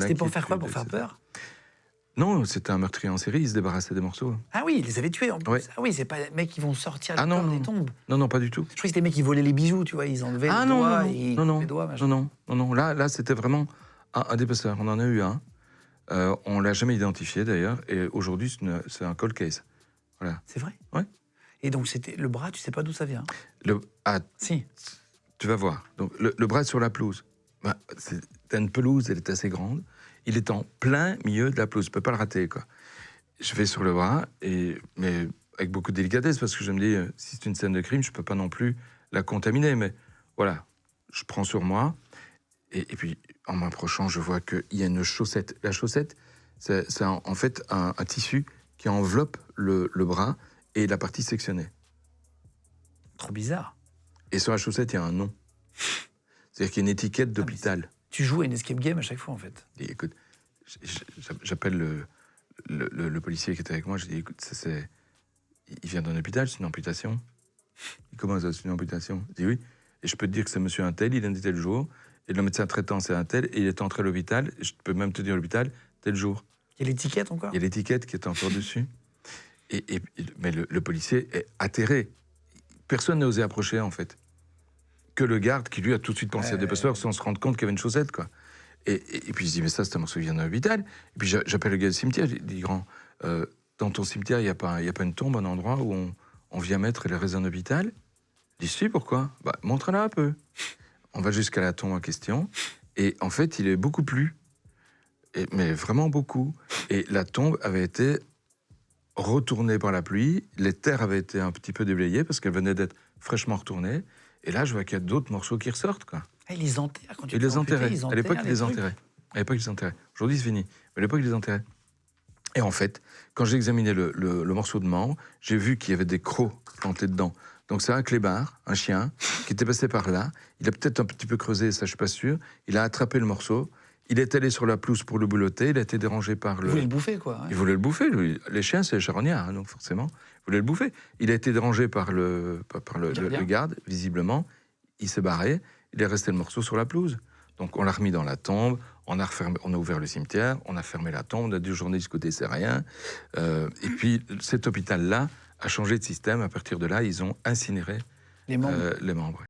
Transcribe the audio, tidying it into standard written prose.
C'était pour faire quoi? Pour faire peur? Non, c'était un meurtrier en série, il se débarrassait des morceaux. Ah oui, il les avait tués en plus. Ouais. Ah oui, c'est pas les mecs qui vont sortir les Ah corps non, des non. tombes. Non, non, pas du tout. Je croyais que c'était les mecs qui volaient les bijoux, tu vois, ils enlevaient Ah les non, doigts non, et non, non, les doigts, machin. non, non, non, non. Là, c'était vraiment un dépasseur. On en a eu un. On l'a jamais identifié d'ailleurs, et aujourd'hui, c'est un cold case. Voilà. C'est vrai? Ouais. Et donc, c'était le bras, tu sais pas d'où ça vient? Ah, Si. tu vas voir. Donc, le bras est sur la pelouse. Bah, t'as une pelouse, elle est assez grande. Il est en plein milieu de la pelouse. Je peux pas le rater, quoi. Je vais sur le bras, mais avec beaucoup de délicatesse, parce que je me dis, si c'est une scène de crime, je peux pas non plus la contaminer. Mais voilà, je prends sur moi, et puis en m'approchant, je vois qu'il y a une chaussette. La chaussette, c'est en fait un tissu qui enveloppe le bras et la partie sectionnée. Trop bizarre. Et sur la chaussette, il y a un nom. C'est-à-dire qu'il y a une étiquette d'hôpital. Tu joues à une escape game à chaque fois, en fait. Et écoute, j'appelle le policier qui était avec moi, je dis, écoute, il vient d'un hôpital, c'est une amputation. Il commence à c'est une amputation. Je dis oui. Et je peux te dire que c'est monsieur un tel, il est né tel jour, et le médecin traitant c'est un tel, et il est entré à l'hôpital, et je peux même te dire l'hôpital, tel jour. Il y a l'étiquette encore? Il y a l'étiquette qui est encore dessus. Mais le policier est atterré. Personne n'a osé approcher, en fait. Que le garde qui, lui, a tout de suite pensé à des passeurs sans se rendre compte qu'il y avait une chaussette, quoi. Et puis je dis, mais ça, c'est un morceau qui vient d'un hôpital. Et puis j'appelle le gars du cimetière, je dis, grand, dans ton cimetière, il n'y a pas une tombe, un endroit où on vient mettre les restes d'un hôpital? Je dis, si, pourquoi? Bah, montre-la un peu. On va jusqu'à la tombe en question, et en fait, il est beaucoup plus, mais vraiment beaucoup. Et la tombe avait été retournée par la pluie, les terres avaient été un petit peu déblayées, parce qu'elles venaient d'être fraîchement retournées, et là, je vois qu'il y a d'autres morceaux qui ressortent, quoi. Ah, ils les enterrent quand tu Ils te les fais amputer, enterraient. ils À l'époque, enterrent ils les trucs. enterraient. À l'époque, ils les enterraient. Aujourd'hui, c'est fini. Mais à l'époque, ils les enterraient. Et en fait, quand j'ai examiné le morceau de membre, j'ai vu qu'il y avait des crocs plantés dedans. Donc c'est un clébard, un chien, qui était passé par là. Il a peut-être un petit peu creusé, ça je suis pas sûr. Il a attrapé le morceau. Il est allé sur la pelouse pour le boulotter. Il a été dérangé par le... Il voulait le bouffer, quoi. Il voulait le bouffer, lui. Les chiens, c'est les charognards, hein, donc forcément, il voulait le bouffer. Il a été dérangé par le garde, visiblement. Il s'est barré. Il est resté le morceau sur la pelouse. Donc on l'a remis dans la tombe, on a ouvert le cimetière, on a fermé la tombe, on a dit aux journalistes côté c'est rien. Et puis cet hôpital-là a changé de système. À partir de là, ils ont incinéré les membres.